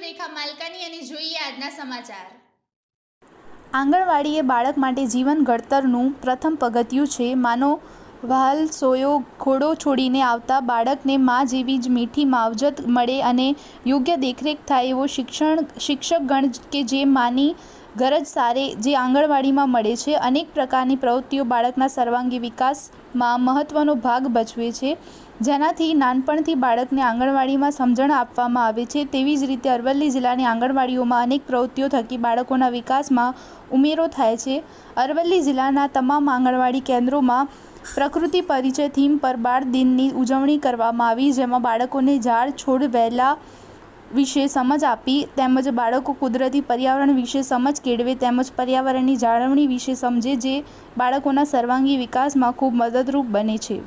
રેખા માલકાની અને જોઈએ આજના સમાચાર। આંગણવાડી એ બાળક માટે જીવન ઘડતરનું પ્રથમ પગથિયું છે। માનો વહાલ સોયો ઘોડો છોડીને આવતા બાળકને મા જેવી જ મીઠી માવજત મળે અને યોગ્ય દેખરેખ થાય એવો શિક્ષકગણ કે જે માની ગરજ સારે જે આંગણવાડીમાં મળે છે। અનેક પ્રકારની પ્રવૃત્તિઓ બાળકના સર્વાંગી વિકાસમાં મહત્વનો ભાગ ભજવે છે, જેનાથી નાનપણથી બાળકને આંગણવાડીમાં સમજણ આપવામાં આવે છે। તેવી જ રીતે અરવલ્લી જિલ્લાની આંગણવાડીઓમાં અનેક પ્રવૃત્તિઓ થકી બાળકોના વિકાસમાં ઉમેરો થાય છે। અરવલ્લી જિલ્લાના તમામ આંગણવાડી કેન્દ્રોમાં પ્રકૃતિ પરિચય થીમ પર બાળ દિનની ઉજવણી કરવામાં આવી, જેમાં બાળકોને ઝાડ છોડ વહેલા વિશે સમજ આપી તેમજ બાળકો કુદરતી પર્યાવરણ વિશે સમજ કેળવે તેમજ પર્યાવરણની જાળવણી વિશે સમજે, જે બાળકોના સર્વાંગી વિકાસમાં ખૂબ મદદરૂપ બને છે।